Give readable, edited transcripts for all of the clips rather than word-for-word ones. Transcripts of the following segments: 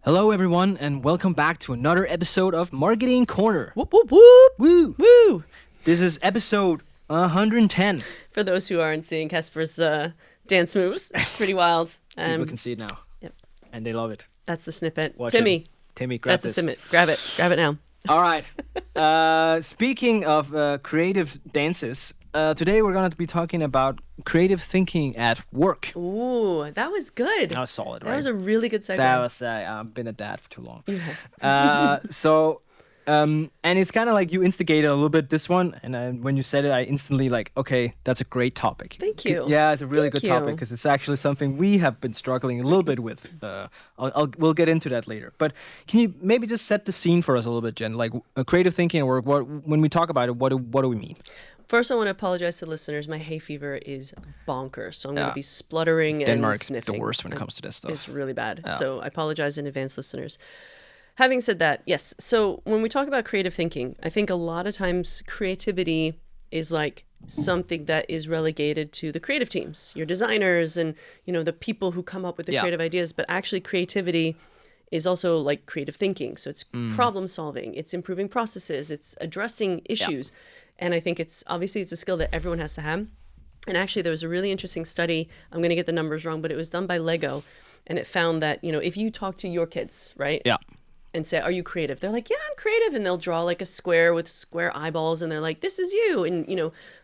Hello, everyone, and welcome back to another episode of Marketing Corner. Whoop, whoop, whoop. Woo! Woo! This is episode 110. For those who aren't seeing Casper's dance moves, it's pretty wild. People can see it now. Yep. And they love it. That's the snippet. Watch Timmy. it. Timmy, grab That's this. the snippet. Grab it. Grab it now. All right. Speaking of creative dances, today we're going to be talking about creative thinking at work. Ooh, that was good. That was solid, right? That was a really good segue. That was, I've been a dad for too long. You have. And it's kind of like you instigated a little bit this one. And when you said it, I instantly okay, that's a great topic. Thank you. Yeah, it's a really Thank good topic because it's actually something we have been struggling a little bit with. We'll get into that later. But can you maybe just set the scene for us a little bit, Jen? Like creative thinking at work, when we talk about it, what do we mean? First, I want to apologize to listeners. My hay fever is bonkers, so I'm going to be spluttering Denmark's and sniffing. the worst when it comes to this stuff. It's really bad. Yeah. So I apologize in advance, listeners. Having said that, yes. So when we talk about creative thinking, I think a lot of times creativity is like something that is relegated to the creative teams, your designers and, the people who come up with the creative ideas. But actually creativity is also like creative thinking. So it's problem solving, it's improving processes, it's addressing issues. And I think it's a skill that everyone has to have. And actually there was a really interesting study, I'm going to get the numbers wrong, but it was done by Lego. And it found that, if you talk to your kids, right? Yeah. And say, are you creative? They're like, yeah, I'm creative. And they'll draw like a square with square eyeballs. And they're like, this is you. And,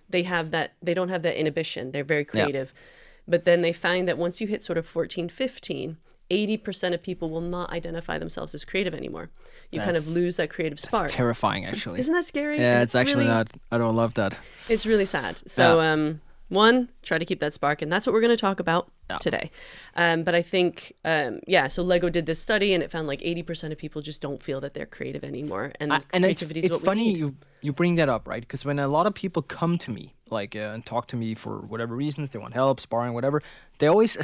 they don't have that inhibition. They're very creative. Yeah. But then they find that once you hit sort of 14, 15, 80% of people will not identify themselves as creative anymore. You kind of lose that creative spark. That's terrifying, actually. Isn't that scary? Yeah, it's actually not. I don't love that. It's really sad. So, one, try to keep that spark. And that's what we're going to talk about today. But I think, so Lego did this study and it found like 80% of people just don't feel that they're creative anymore. And creativity is what we need. It's funny you bring that up, right? Because when a lot of people come to me, and talk to me for whatever reasons, they want help, sparring, whatever, they always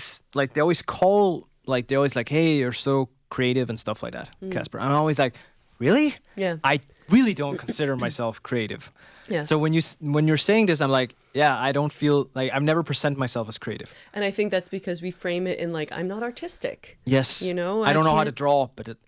hey, you're so creative and stuff like that, Casper. I'm always like, really? Yeah. I really don't consider myself creative. Yeah. So when you're saying this, I'm like, yeah, I don't feel like I've never present myself as creative. And I think that's because we frame it in like, I'm not artistic. Yes. I don't know how to draw, but it's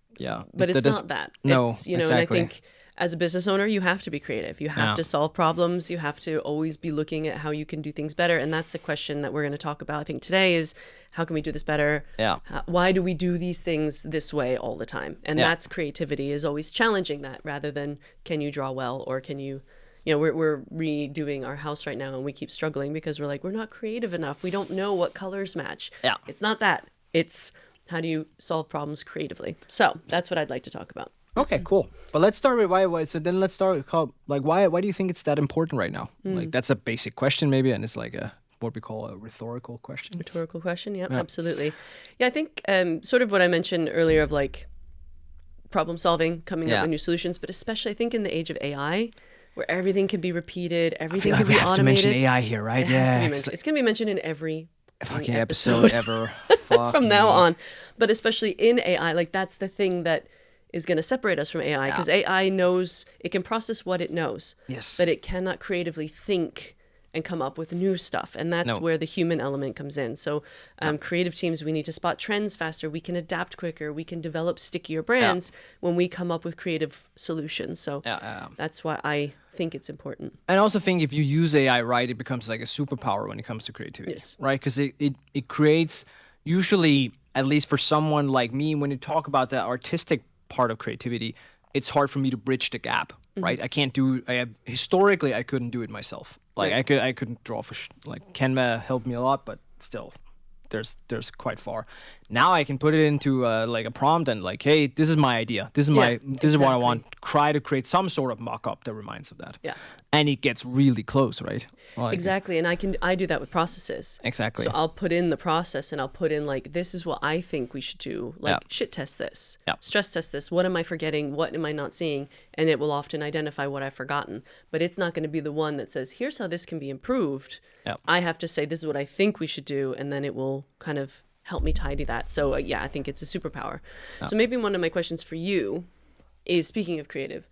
not that. No, it's, exactly. And I think as a business owner, you have to be creative. You have to solve problems. You have to always be looking at how you can do things better. And that's the question that we're going to talk about, I think, today is how can we do this better? Yeah. Why do we do these things this way all the time? And that's creativity, is always challenging that rather than can you draw well or can you... we're redoing our house right now and we keep struggling because we're like, we're not creative enough. We don't know what colors match. Yeah. It's not that. It's how do you solve problems creatively? So that's what I'd like to talk about. Okay, cool. But let's start with why. So then let's start with why do you think it's that important right now? Like that's a basic question maybe, and it's like what we call a rhetorical question. Rhetorical question, yeah, absolutely. Yeah, I think sort of what I mentioned earlier of like problem solving, coming up with new solutions, but especially I think in the age of AI, where everything can be repeated, everything can be automated. We have to mention AI here, right? It has to be mentioned. It's going to be mentioned in every fucking episode ever. From now on. But especially in AI, like that's the thing that is going to separate us from AI, because AI knows, it can process what it knows. Yes. But it cannot creatively think and come up with new stuff. And that's where the human element comes in. So creative teams, we need to spot trends faster. We can adapt quicker. We can develop stickier brands when we come up with creative solutions. So that's why I think it's important. And I also think if you use AI right, it becomes like a superpower when it comes to creativity, right? Because it creates, usually, at least for someone like me, when you talk about the artistic part of creativity, it's hard for me to bridge the gap, right? I can't do, historically, I couldn't do it myself. Like I couldn't draw Canva helped me a lot, but still, there's quite far. Now I can put it into like a prompt and like, hey, this is my idea. This is this is what I want. Try to create some sort of mock-up that reminds of that. Yeah. And it gets really close, right? Like, exactly. And I do that with processes. Exactly. So I'll put in the process and I'll put in like, this is what I think we should do. Like shit test this, stress test this. What am I forgetting? What am I not seeing? And it will often identify what I've forgotten, but it's not going to be the one that says, here's how this can be improved. I have to say, this is what I think we should do. And then it will kind of help me tidy that. So I think it's a superpower. So maybe one of my questions for you is, speaking of creative,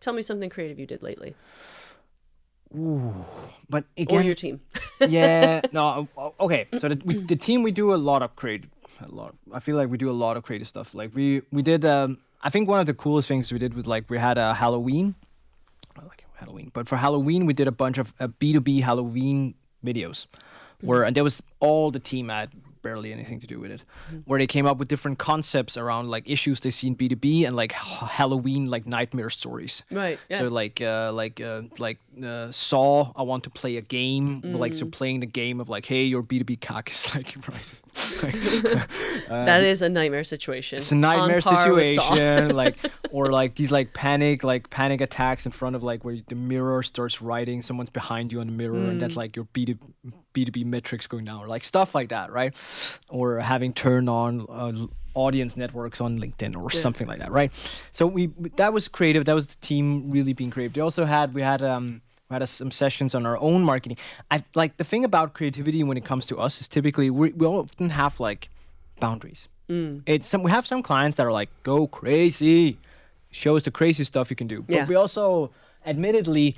tell me something creative you did lately. Ooh, but again, or your team. Okay. So the team, we do a lot of creative I feel like we do a lot of creative stuff. Like we did. I think one of the coolest things we did was like we had a Halloween. I like Halloween, but for Halloween we did a bunch of B2B Halloween videos, and there was all the team had barely anything to do with it, where they came up with different concepts around like issues they see in B2B and like Halloween like nightmare stories. Right. Yeah. So Saw, I want to play a game, like so playing the game of like, hey, your B2B CAC is like rising. That is a nightmare situation. It's a nightmare situation, like or like these like panic attacks in front of like where the mirror starts writing, someone's behind you on the mirror, and that's like your B2B metrics going down, or like stuff like that, right? Or having turned on audience networks on LinkedIn or something like that, right? So that was creative. That was the team really being creative. We had some sessions on our own marketing. I like the thing about creativity when it comes to us is typically we often have like boundaries. We have some clients that are like, go crazy, show us the crazy stuff you can do. But we also, admittedly,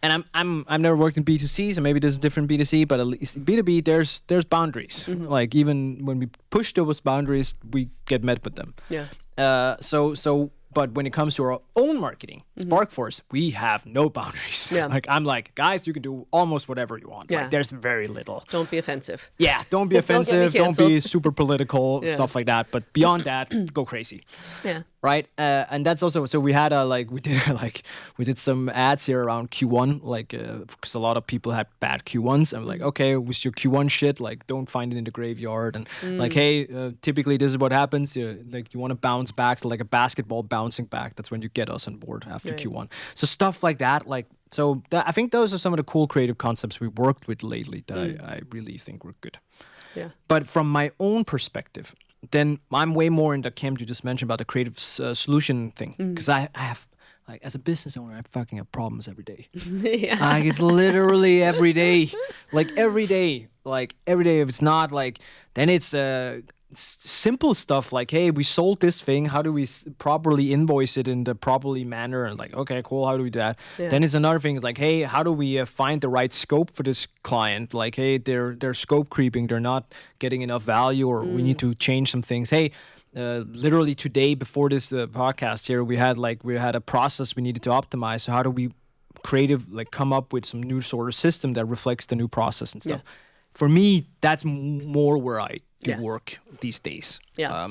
and I've never worked in B2C, so maybe there's a different B2C, but at least B2B, there's boundaries. Like even when we push those boundaries, we get met with them. Yeah. But when it comes to our own marketing, Sparkforce, we have no boundaries. Yeah. Like I'm like, guys, you can do almost whatever you want. Yeah. Like there's very little. Don't be offensive. Yeah, don't be offensive. Don't be super political, stuff like that. But beyond that, go crazy. Yeah. Right, and that's also so we had we did some ads here around Q1, like because a lot of people had bad Q1s, and we're like, okay, with your Q1 shit, like don't find it in the graveyard, and like, hey, typically this is what happens, like you want to bounce back to like a basketball bouncing back. That's when you get us on board after Q1. So stuff like that, like I think those are some of the cool creative concepts we worked with lately that I really think were good. Yeah. But from my own perspective, then I'm way more in the camp you just mentioned about the creative solution thing. Because I have, like, as a business owner, I fucking have problems every day. Like, it's literally every day. Like, every day. Like, every day. If it's not, like, then it's simple stuff like, hey, we sold this thing. How do we properly invoice it in the properly manner? And like, okay, cool. How do we do that? Yeah. Then it's another thing. It's like, hey, how do we find the right scope for this client? Like, hey, they're scope creeping. They're not getting enough value, or we need to change some things. Hey, literally today before this podcast here, we had a process we needed to optimize. So how do we come up with some new sort of system that reflects the new process and stuff? For me, that's more where I do work these days. Yeah.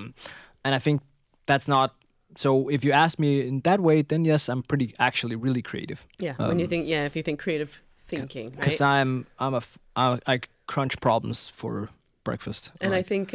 And I think that's not, so if you ask me in that way, then yes, I'm actually really creative. Yeah. When you think, if you think creative thinking, right? Because I crunch problems for breakfast. And I think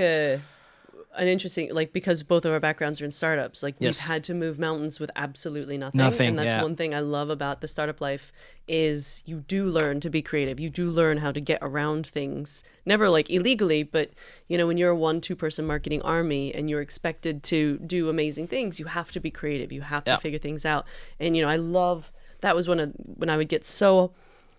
an interesting, like, because both of our backgrounds are in startups, like we've had to move mountains with absolutely nothing. And that's one thing I love about the startup life is you do learn to be creative. You do learn how to get around things, never like illegally, but you know, when you're a 1-2 person marketing army and you're expected to do amazing things, you have to be creative. You have to figure things out. And, you know, I love, that was when I would get so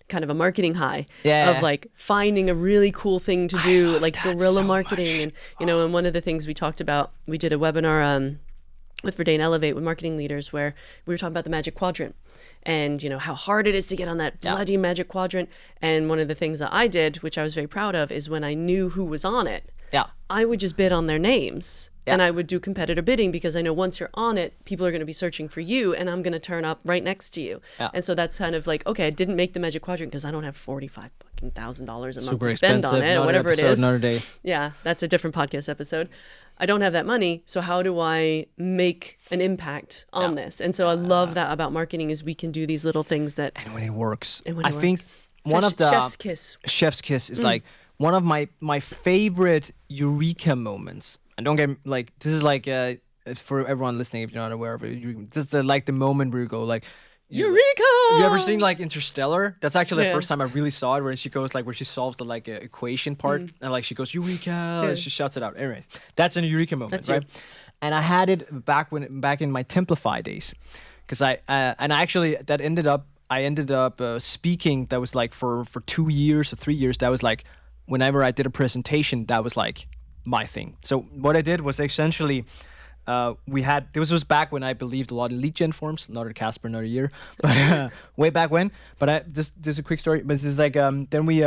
kind of a marketing high of like finding a really cool thing to do, like guerrilla marketing. And, you know, and one of the things we talked about, we did a webinar with Verdane Elevate with marketing leaders where we were talking about the magic quadrant and, you know, how hard it is to get on that bloody magic quadrant. And one of the things that I did, which I was very proud of, is when I knew who was on it, I would just bid on their names. And I would do competitor bidding because I know once you're on it, people are going to be searching for you and I'm going to turn up right next to you. And so that's kind of like, okay, I didn't make the magic quadrant because I don't have $45,000 a month to spend on it or whatever it is. Another day. Yeah, that's a different podcast episode. I don't have that money, so how do I make an impact on this? And so I love that about marketing is we can do these little things that... And when it works. I think one of the... Chef's kiss is like one of my favorite eureka moments. And don't get like, this is like for everyone listening, if you're not aware of it, this is the moment where you go like, Eureka! Have you ever seen like Interstellar? That's actually the first time I really saw it, where she goes like, where she solves the like equation part, and like she goes Eureka, and she shouts it out. Anyways, that's an Eureka moment, right? And I had it back in my Templify days, because I ended up speaking. That was like for 2 years or 3 years. That was like whenever I did a presentation, that was like my thing. So what I did was essentially. This was back when I believed a lot in lead gen forms, not at Casper, not a year, but way back when. But just a quick story. But this is like then we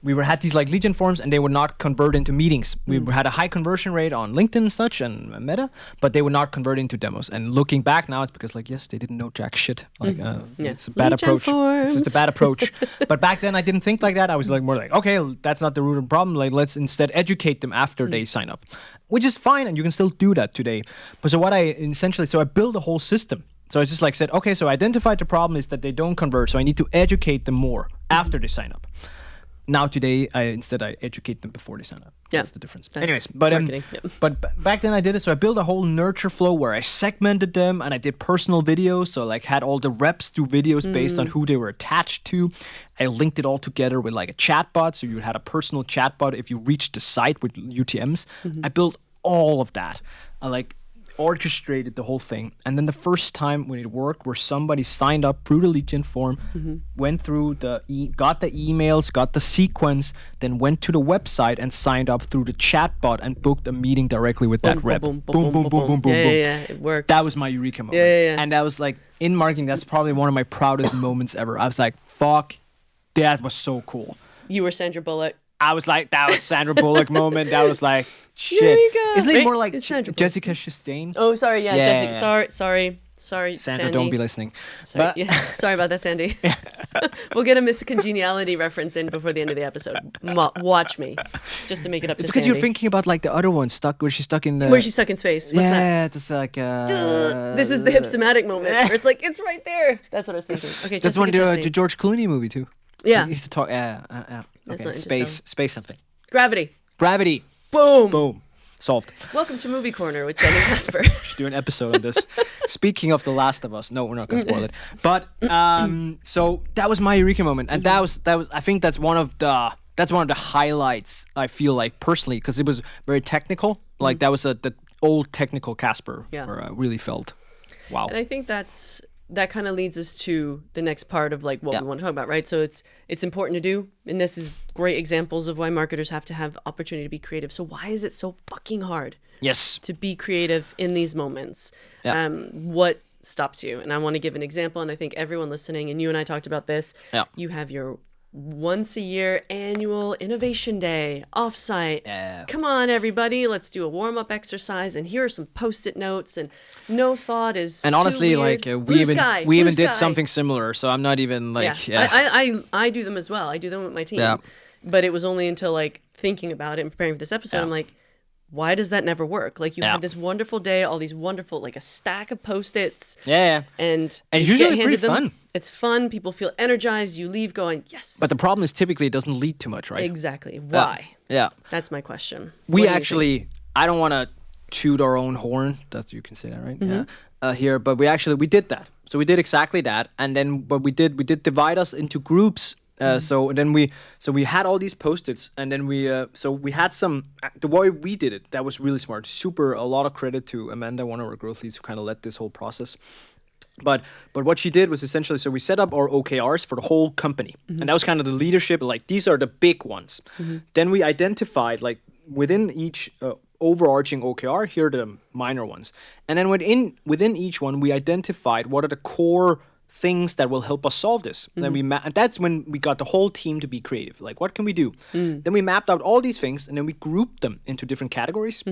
had these like lead gen forms, and they would not convert into meetings. We had a high conversion rate on LinkedIn and such and Meta, but they would not convert into demos. And looking back now, it's because like, yes, they didn't know jack shit. Like it's a bad lead gen approach. forms. It's just a bad approach. But back then I didn't think like that. I was like more like, okay, that's not the root of the problem. Like let's instead educate them after they sign up, which is fine, and you can still do that today. But so I built a whole system. So I just like said, okay, so I identified the problem is that they don't convert, so I need to educate them more after they sign up. Now today, I educate them before they sign up. Yeah. That's the difference. Anyways, but Yep. but back then I did it. So I built a whole nurture flow where I segmented them, and I did personal videos. So like had all the reps do videos based on who they were attached to. I linked it all together with like a chatbot. So you had a personal chatbot if you reached the site with UTMs. I built all of that. I like orchestrated the whole thing, and then the first time when it worked, where somebody signed up through the lead gen form, went through got the emails, got the sequence, then went to the website and signed up through the chatbot and booked a meeting directly with that rep. Boom, boom. Yeah, it works. That was my eureka moment. Yeah. And that was like, in marketing, that's probably one of my proudest moments ever. I was like, fuck, that was so cool. You were Sandra Bullock. I was like, that was Sandra Bullock moment. That was like, shit. Eureka. Isn't it Right? more like It's Sandra Bullock. Jessica Chastain? Oh, sorry. Yeah, Yeah. Jessica. Sorry, Sandra, Sandy. don't be listening. Sorry, But sorry about that, Sandy. We'll get a Miss Congeniality reference in before the end of the episode. Watch me, just to make it up it's to because Sandy. you're thinking about like the other one where she's stuck in the. Where she's stuck in space. What's that? yeah, it's like. This is the hipstamatic moment where it's like, it's right there. That's what I was thinking. Okay, That's Jessica one of the Chastain. George Clooney movie too. Yeah. He used to talk. That's Okay, not space something. Gravity. Gravity. Boom. Boom. Solved. Welcome to Movie Corner with Jen and Casper. Should do an episode on this. Speaking of The Last of Us, no, we're not gonna spoil it. But so that was my eureka moment, and that was I think that's one of the highlights I feel like personally, because it was very technical. Like that was the old technical Casper, where I really felt, wow. And I think that kind of leads us to the next part of like what we want to talk about, right? So it's important to do, and this is great examples of why marketers have to have opportunity to be creative. So why is it so fucking hard Yes. to be creative in these moments? Yeah. What stops you? And I want to give an example, and I think everyone listening, and you and I talked about this. Yeah. You have your once a year annual innovation day offsite. Yeah. Come on, everybody, let's do a warm-up exercise, and here are some post-it notes, and no thought is And too honestly, weird. like Blue sky, we blue even did sky. something similar, so I'm not even like I do them as well. I do them with my team. Yeah. But it was only until like thinking about it and preparing for this episode, I'm like, why does that never work? Like you have this wonderful day, all these wonderful, like a stack of Post-its. Yeah. And it's you usually get pretty handed them. fun. It's fun. People feel energized. You leave going, yes. But the problem is typically it doesn't lead too much, right? Exactly. Why? Yeah. That's my question. We What do you actually, I don't want to toot our own horn. That's you can say that, right? Yeah. Here, but we did that. So we did exactly that, and then what we did divide us into groups. So we had all these Post-its, and then we had some. The way we did it, that was really smart. A lot of credit to Amanda, one of our growth leads, who kind of led this whole process. But what she did was essentially, so we set up our OKRs for the whole company, and that was kind of the leadership. Like these are the big ones. Then we identified like within each overarching OKR, here are the minor ones, and then within each one we identified what are the core things that will help us solve this. And then and that's when we got the whole team to be creative. Like, what can we do? Then we mapped out all these things, and then we grouped them into different categories.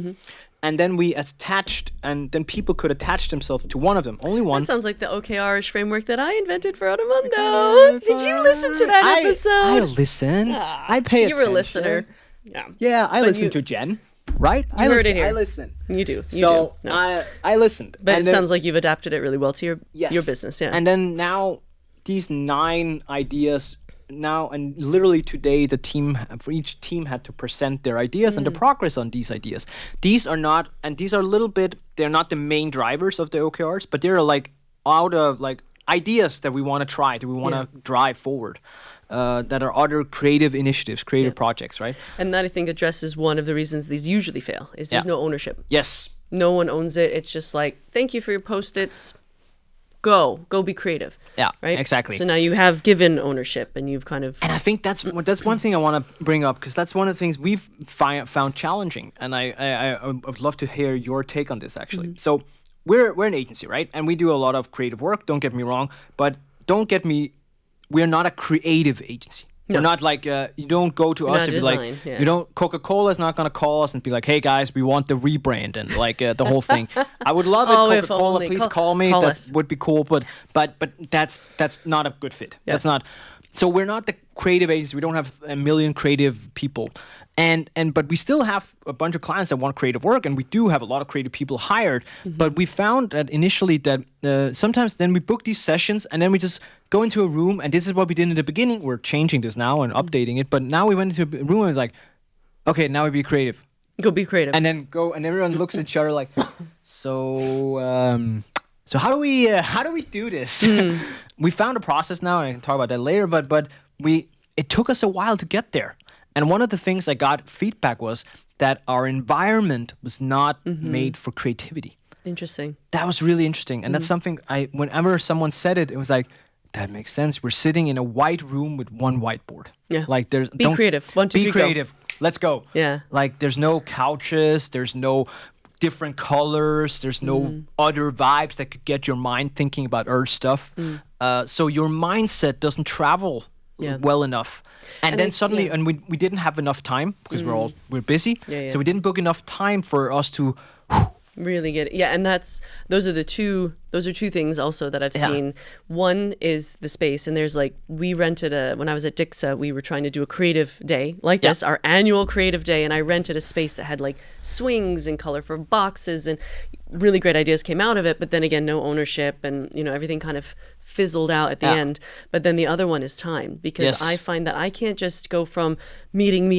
And then we attached, and then people could attach themselves to one of them. Only one. That sounds like the OKR ish framework that I invented for Automundo. Did you listen to that episode? I listen. I pay attention. You were a listener. Yeah. Yeah, I listened to Jen. Right? I heard it here. I listen. You do. So do. No. I listened. But it sounds like you've adapted it really well to your business. Yeah. And then now these 9 ideas now, and literally today for each team had to present their ideas and the progress on these ideas. These are not they're not the main drivers of the OKRs, but they're like out of like ideas that we want to try, that we want to drive forward. That are other creative initiatives, creative projects, right? And that I think addresses one of the reasons these usually fail is there's no ownership. Yes. No one owns it. It's just like, thank you for your Post-its. Go be creative. Yeah, right. Exactly. So now you have given ownership, and you've kind of. And I think that's one thing I want to bring up, because that's one of the things we've found challenging, and I would love to hear your take on this actually. So we're an agency, right? And we do a lot of creative work. Don't get me wrong, but we're not a creative agency. We're not like you don't go to us if you like. You don't. Coca-Cola is not gonna call us and be like, "Hey guys, we want the rebrand," and like the whole thing. I would love it. Coca-Cola, please call me. That would be cool. But that's not a good fit. Yeah. That's not. So we're not the creative agency. We don't have a million creative people, but we still have a bunch of clients that want creative work, and we do have a lot of creative people hired. But we found that initially that sometimes then we book these sessions and then we just go into a room, and this is what we did in the beginning. We're changing this now and updating it, but now we went into a room and was like, okay, now we be creative. Go be creative. And then go, and everyone looks at each other like, so how do we do this? We found a process now, and I can talk about that later. But it took us a while to get there. And one of the things I got feedback was that our environment was not made for creativity. Interesting. That was really interesting, and that's something whenever someone said it, it was like, that makes sense. We're sitting in a white room with one whiteboard. Yeah. Like there's be creative. 1, 2, 3, be creative. Go. Let's go. Yeah. Like there's no couches. There's no different colors. There's no other vibes that could get your mind thinking about other stuff. So your mindset doesn't travel well enough. And then suddenly, and we didn't have enough time because we're busy. So we didn't book enough time for us to really get it. Yeah, and those are two things also that I've seen. One is the space, and there's like, we rented when I was at Dixa, we were trying to do a creative day like this, our annual creative day, and I rented a space that had like swings and colorful boxes, and really great ideas came out of it, but then again, no ownership, and everything kind of fizzled out at the end. But then the other one is time, because I find that I can't just go from meeting,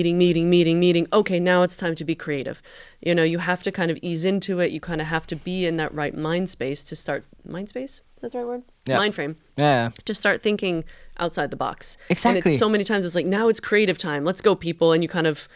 okay, now it's time to be creative. You have to kind of ease into it. You kind of have to be in that right mind space to start. Mind space? Is that the right word? Mind frame. Yeah. To start thinking outside the box. Exactly. And it's so many times it's like, now it's creative time. Let's go, people. And you kind of,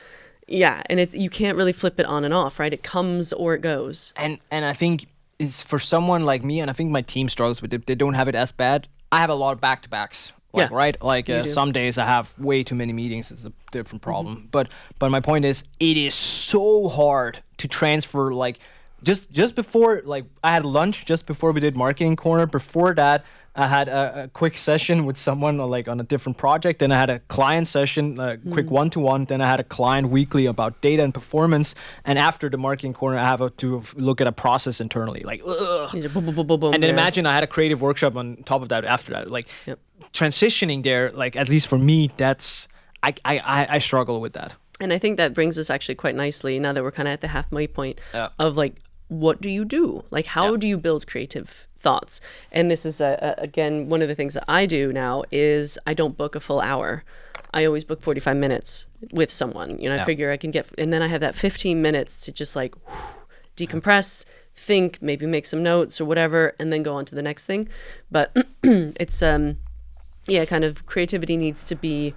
and you can't really flip it on and off, right? It comes or it goes. And I think it's for someone like me, and I think my team struggles with it. They don't have it as bad. I have a lot of back-to-backs. Right? Like some days I have way too many meetings. It's a different problem. But my point is, it is so hard to transfer. Like just before, like I had lunch just before we did Marketing Corner. Before that, I had a quick session with someone like on a different project. Then I had a client session, quick one-to-one. Then I had a client weekly about data and performance. And after the Marketing Corner, I have to look at a process internally. Like, ugh. And then imagine I had a creative workshop on top of that after that. Like transitioning there, like at least for me, that's I struggle with that. And I think that brings us actually quite nicely, now that we're kind of at the halfway point of like, what do you do? Like, how do you build creative thoughts? And this is, again, one of the things that I do now is I don't book a full hour. I always book 45 minutes with someone. I figure I can get, and then I have that 15 minutes to just like decompress, think, maybe make some notes or whatever, and then go on to the next thing. But it's, kind of creativity needs to be,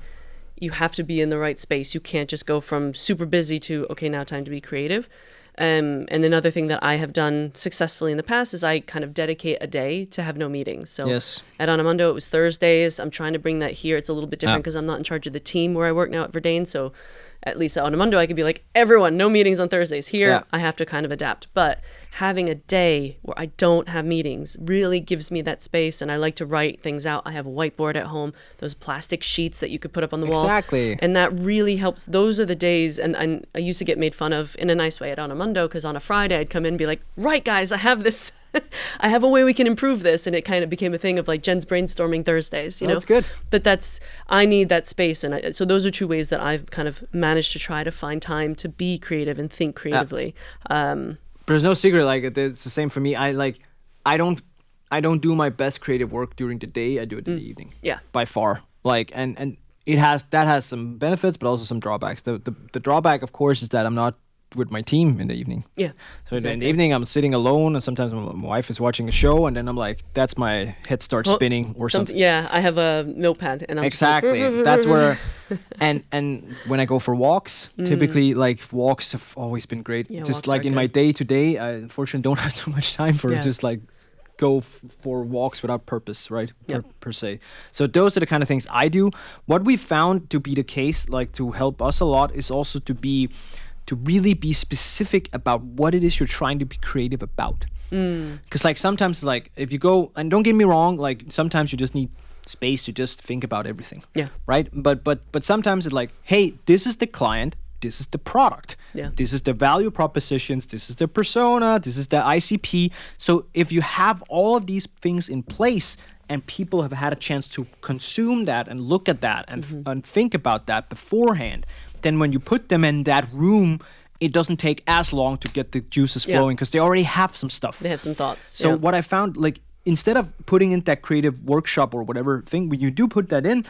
you have to be in the right space. You can't just go from super busy to, okay, now time to be creative. And another thing that I have done successfully in the past is I kind of dedicate a day to have no meetings. So at Onomundo, it was Thursdays. I'm trying to bring that here. It's a little bit different because I'm not in charge of the team where I work now at Verdane. So at least at Onomundo, I could be like, everyone, no meetings on Thursdays. Here, I have to kind of adapt. But having a day where I don't have meetings really gives me that space, and I like to write things out. I have a whiteboard at home, those plastic sheets that you could put up on the wall. Exactly. And that really helps. Those are the days, and I used to get made fun of in a nice way at Onomundo, because on a Friday I'd come in and be like, right guys, I have this, I have a way we can improve this. And it kind of became a thing of like Jen's brainstorming Thursdays, you know? That's good. But I need that space. And so those are two ways that I've kind of managed to try to find time to be creative and think creatively. There's no secret. Like it's the same for me. I don't do my best creative work during the day. I do it in the evening. Yeah. By far. Like and that has some benefits, but also some drawbacks. The drawback, of course, is that I'm not with my team in the evening. Yeah. So in the evening I'm sitting alone, and sometimes my wife is watching a show, and then I'm like, that's my head starts spinning or something. Yeah, I have a notepad, and I'm exactly. That's where and when I go for walks, typically like walks have always been great. Yeah, just like in my day to day, I unfortunately don't have too much time for just like go for walks without purpose, right? Per se. So those are the kind of things I do. What we found to be the case, like to help us a lot, is also to really be specific about what it is you're trying to be creative about. Because like sometimes, like if you go, and don't get me wrong, like sometimes you just need space to just think about everything. Yeah. Right. But sometimes it's like, hey, this is the client. This is the product. Yeah. This is the value propositions. This is the persona. This is the ICP. So if you have all of these things in place and people have had a chance to consume that and look at that and think about that beforehand, then when you put them in that room, it doesn't take as long to get the juices flowing because they already have some stuff. They have some thoughts. So what I found, like, instead of putting in that creative workshop or whatever thing, when you do put that in,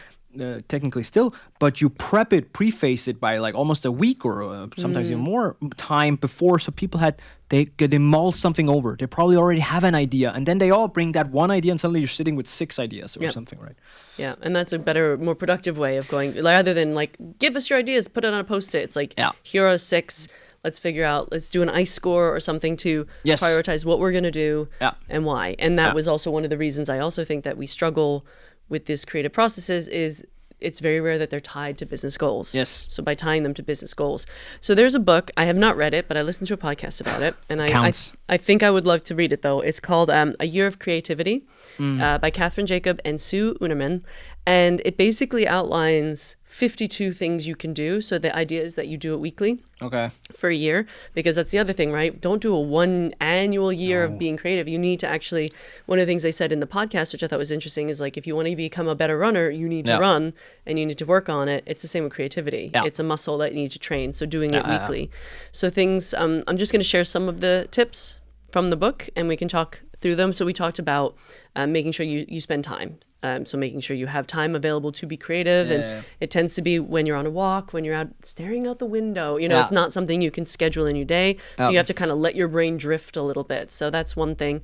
technically still, but you preface it by like almost a week or sometimes even more time before, so people they mull something over. They probably already have an idea, and then they all bring that one idea, and suddenly you're sitting with 6 ideas or something, right? Yeah, and that's a better, more productive way of going, rather than like, give us your ideas, put it on a post-it. It's like, here are 6. Let's figure out, let's do an ICE score or something to prioritize what we're going to do and why. And that was also one of the reasons I also think that we struggle with this creative processes is it's very rare that they're tied to business goals. Yes. So by tying them to business goals. So there's a book, I have not read it, but I listened to a podcast about it. And I think I would love to read it though. It's called A Year of Creativity by Catherine Jacob and Sue Unerman. And it basically outlines 52 things you can do. So the idea is that you do it weekly. Okay. For a year, because that's the other thing, right? Don't do a one annual year of being creative. You need to actually, one of the things they said in the podcast, which I thought was interesting, is like, if you want to become a better runner, you need to run and you need to work on it. It's the same with creativity. It's a muscle that you need to train. So doing it weekly. So things, I'm just going to share some of the tips from the book and we can talk through them. So we talked about making sure you spend time. So making sure you have time available to be creative. And it tends to be when you're on a walk, when you're out staring out the window, you know, it's not something you can schedule in your day. So you have to kind of let your brain drift a little bit. So that's one thing.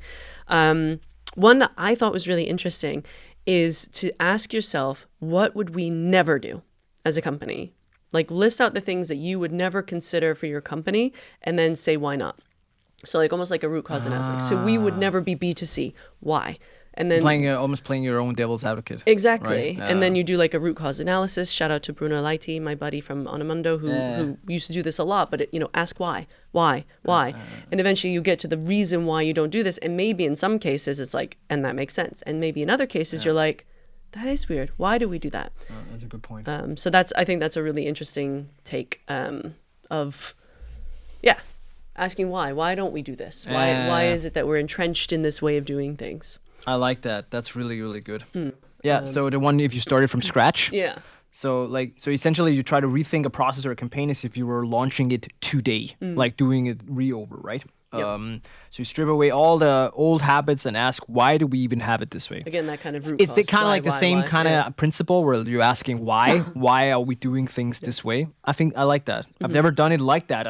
One that I thought was really interesting is to ask yourself, what would we never do as a company? Like list out the things that you would never consider for your company and then say, why not? So like almost like a root cause analysis. So we would never be B2C. Why? And then almost playing your own devil's advocate. Exactly. Right? And then you do like a root cause analysis. Shout out to Bruno Leiti, my buddy from Onamundo, who used to do this a lot. But ask why, and eventually you get to the reason why you don't do this. And maybe in some cases it's like, and that makes sense. And maybe in other cases you're like, that is weird. Why do we do that? That's a good point. So I think that's a really interesting take of asking why. Why don't we do this? Why is it that we're entrenched in this way of doing things? I like that. That's really, really good. Yeah. So the one, if you started from scratch. Yeah. So essentially you try to rethink a process or a campaign as if you were launching it today, like doing it re-over, right? Yep. So you strip away all the old habits and ask, why do we even have it this way? Again, that kind of root cause. It's kind of like the same kind of principle where you're asking why. Why are we doing things this way? I think I like that. I've never done it like that.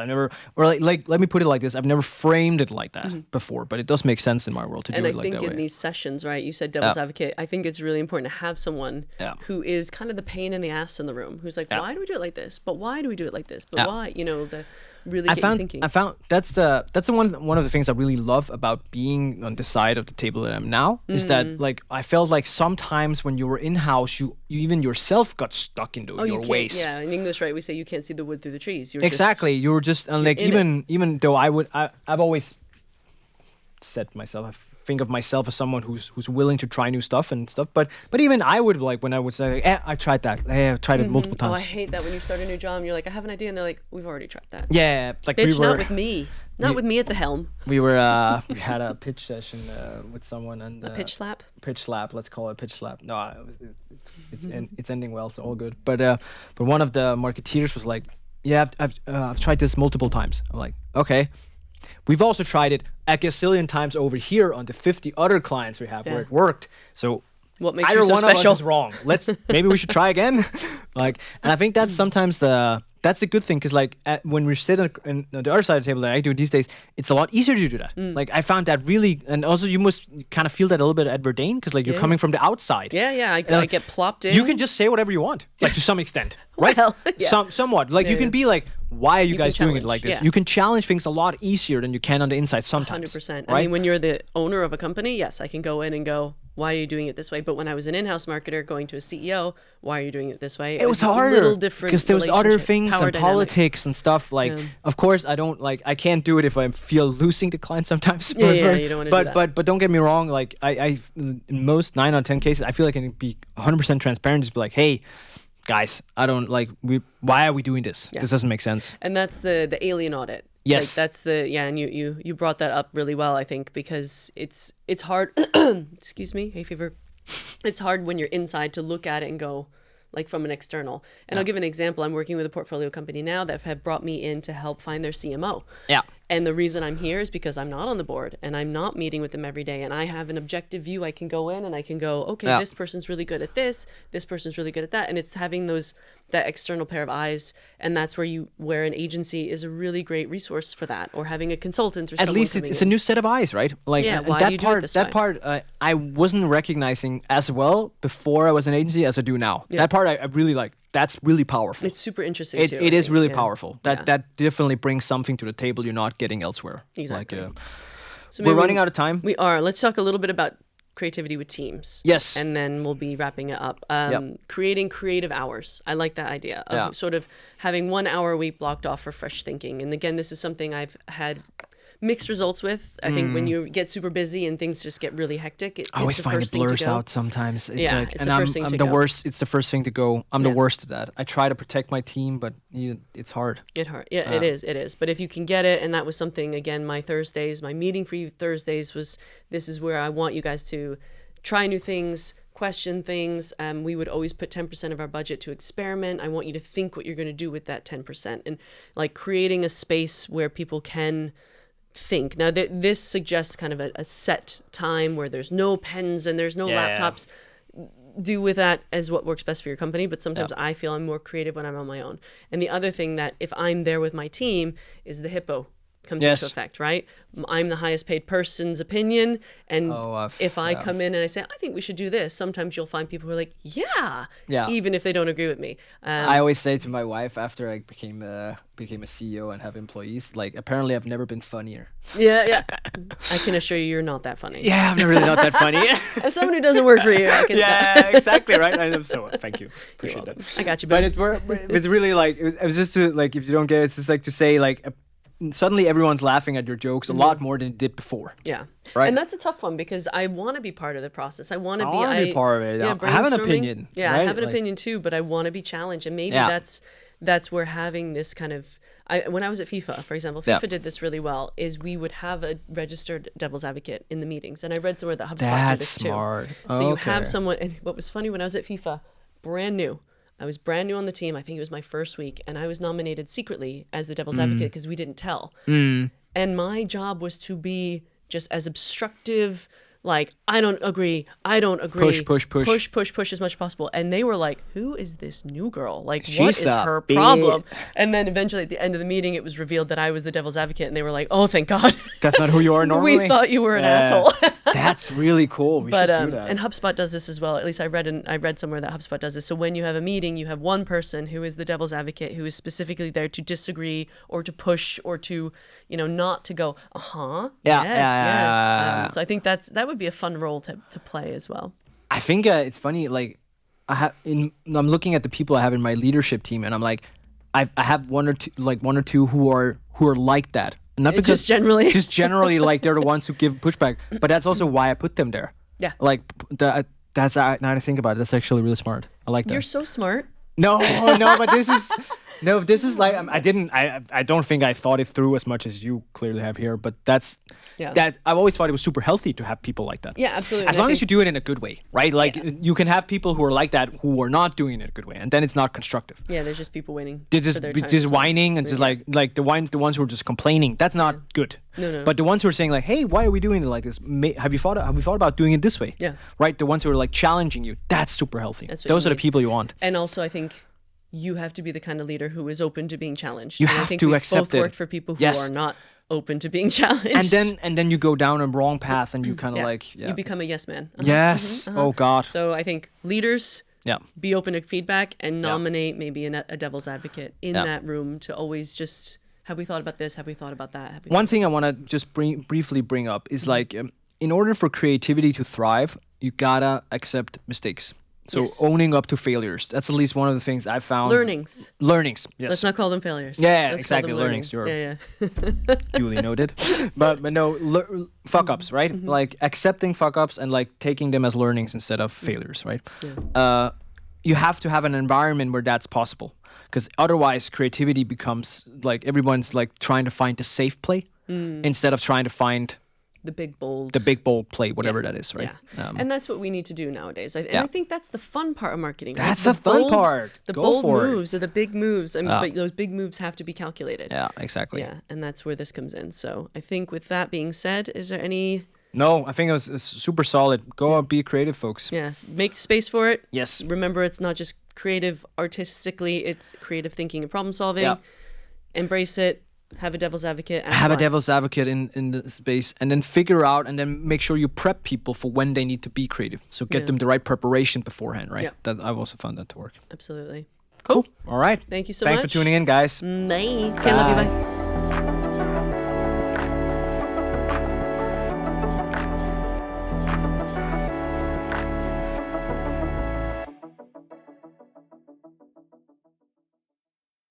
Let me put it like this. I've never framed it like that before, but it does make sense in my world to do it like that way. And I think in these sessions, right, you said devil's advocate. I think it's really important to have someone who is kind of the pain in the ass in the room, who's like, why do we do it like this? But why do we do it like this? But why? Really get you thinking. I found that's one of the things I really love about being on the side of the table that I'm now is that like I felt like sometimes when you were in house you even yourself got stuck into your ways. Yeah, in English, right, we say you can't see the wood through the trees. You were just like even though I've always said to myself, I think of myself as someone who's willing to try new stuff and stuff, but even I would like when I would say I tried that, I've tried it multiple times. Oh, I hate that when you start a new job and you're like, I have an idea, and they're like, we've already tried that. Yeah, like bitch, not with me. Not with me at the helm. We were we had a pitch session with someone and a pitch slap. Pitch slap, let's call it a pitch slap. No, it's ending well, so all good. But one of the marketeers was like, yeah, I've tried this multiple times. I'm like, okay. We've also tried it a gazillion times over here on the 50 other clients we have where it worked. So what makes you so special? Either one of us is wrong. Maybe we should try again. And I think that's sometimes that's a good thing because when we sit on the other side of the table like I do these days, it's a lot easier to do that. Like I found that really, and also you must kind of feel that a little bit at Verdane because you're coming from the outside. Yeah, I get plopped in. You can just say whatever you want, like to some extent, right? Well, somewhat. You can be like, why are you guys doing it like this? You can challenge things a lot easier than you can on the inside sometimes. 100%. Right? I mean, when you're the owner of a company, yes, I can go in and go, why are you doing it this way? But when I was an in-house marketer going to a CEO, why are you doing it this way? It was a harder little different because there was other things power and dynamic. politics and stuff. Like, of course, I can't do it if I feel losing the client sometimes. Yeah, you don't want to do that. But don't get me wrong. Like, I in most 9 out of 10 cases, I feel like I can be 100% transparent. Just be like, hey, guys, I don't like. Why are we doing this? This doesn't make sense. And that's the alien audit. Yes, like that's and you brought that up really well, I think, because it's hard. Excuse me, hay fever. It's hard when you're inside to look at it and go, like, from an external. And I'll give an example. I'm working with a portfolio company now that have brought me in to help find their CMO. Yeah. And the reason I'm here is because I'm not on the board and I'm not meeting with them every day. And I have an objective view. I can go in and I can go, okay, this person's really good at this. This person's really good at that. And it's having that external pair of eyes. And that's where an agency is a really great resource for that, or having a consultant or at least it's a new set of eyes, right? Like, why do you do it this way? That part I wasn't recognizing as well before I was an agency as I do now. That part I really like. That's really powerful. It's super interesting too. It is really powerful. That definitely brings something to the table you're not getting elsewhere. Exactly. Like, so we're running out of time. We are. Let's talk a little bit about creativity with teams. Yes. And then we'll be wrapping it up. Creating creative hours. I like that idea of sort of having 1 hour a week blocked off for fresh thinking. And again, this is something I've had mixed results with. I think when you get super busy and things just get really hectic, I always find it blurs out sometimes. It's it's the first thing to go. worst. It's the first thing to go. I'm the worst at that. I try to protect my team, but it's hard. It is. But if you can get it, and that was something, again, my meeting for you Thursdays this is where I want you guys to try new things, question things. We would always put 10% of our budget to experiment. I want you to think what you're going to do with that 10%, and like creating a space where people can think. Now, this suggests kind of a set time where there's no pens and there's no laptops. Do with that as what works best for your company, but sometimes I feel I'm more creative when I'm on my own. And the other thing that if I'm there with my team is the HIPPO comes into effect, right? I'm the highest paid person's opinion, and if I come in and I say, I think we should do this, sometimes you'll find people who are like, even if they don't agree with me. I always say to my wife after I became a CEO and have employees, like, apparently I've never been funnier. I can assure you, you're not that funny. Yeah, I'm really not that funny. As someone who doesn't work for you, I can exactly, right? I'm so thank you. Appreciate that. I got you, but it's really like, it was just to, like, if you don't get it, it's just like to say, like, suddenly everyone's laughing at your jokes a lot more than it did before. Yeah. Right. And that's a tough one because I want to be part of the process. I want to be part of it. I have an opinion. Yeah, right? I have an opinion too, but I want to be challenged. And maybe that's where having this kind of... when I was at FIFA, for example, FIFA did this really well, is we would have a registered devil's advocate in the meetings. And I read somewhere that HubSpot did this too. Smart. So you have someone... And what was funny, when I was at FIFA, brand new, I was brand new on the team. I think it was my first week, and I was nominated secretly as the devil's advocate because we didn't tell. And my job was to be just as obstructive, like, I don't agree. Push as much as possible. And they were like, who is this new girl? Like, what is her problem? And then eventually at the end of the meeting, it was revealed that I was the devil's advocate, and they were like, oh, thank God. That's not who you are normally? We thought you were an asshole. That's really cool. We should do that. And HubSpot does this as well. At least I read somewhere that HubSpot does this. So when you have a meeting, you have one person who is the devil's advocate, who is specifically there to disagree or to push or to, not to go, yes. So I think that would be a fun role to play as well. I think it's funny. Like, I'm looking at the people I have in my leadership team, and I'm like, I have one or two who are like that. Not because just generally like they're the ones who give pushback, but that's also why I put them there. Yeah. Like that's now that I think about it, that's actually really smart. I like that. You're so smart. No, but this is like I don't think I thought it through as much as you clearly have here, but that I've always thought it was super healthy to have people like that. Yeah, absolutely. As long as you do it in a good way, right? Like you can have people who are like that who are not doing it in a good way, and then it's not constructive. Yeah, there's just people waiting. They're just whining and just like the ones who are just complaining. That's not good. No. But the ones who are saying like, hey, why are we doing it like this? Have you thought about doing it this way? Yeah. Right. The ones who are like challenging you. That's super healthy. Those are the people you want. And also, I think you have to be the kind of leader who is open to being challenged. You have to accept it. Both worked for people who are not open to being challenged. And then you go down a wrong path, and you kind of you become a yes man. Yes. Oh God. So I think leaders be open to feedback and nominate maybe a devil's advocate in that room to always just, have we thought about this? Have we thought about that? One thing I want to just briefly bring up is like, in order for creativity to thrive, you gotta accept mistakes. So Yes. owning up to failures. That's at least one of the things I found. Learnings. Learnings. Yes. Let's not call them failures. Yeah, Let's exactly. Call them Learnings. You're Yeah, yeah. duly noted. But no, fuck ups, right? Like accepting fuck ups and like taking them as learnings instead of failures, right? Yeah. You have to have an environment where that's possible, because otherwise creativity becomes like everyone's like trying to find the safe play instead of trying to find The big bold play, whatever that is, right? Yeah. And that's what we need to do nowadays. And I think that's the fun part of marketing. right? That's the fun part. The Go bold for it. moves are the big moves. I mean, but those big moves have to be calculated. Yeah, exactly. Yeah, and that's where this comes in. So I think with that being said, is there any... No, I think it's super solid. Go out, be creative, folks. Yes, make space for it. Yes. Remember, it's not just creative artistically, it's creative thinking and problem solving. Yeah. Embrace it. Have a devil's advocate. Have a devil's advocate in the space, and then figure out, and then make sure you prep people for when they need to be creative. So get them the right preparation beforehand, right? Yeah. That I've also found that to work. Absolutely. Cool. All right. Thank you so Thanks much. for tuning in, guys. Bye. Okay, love you. Bye.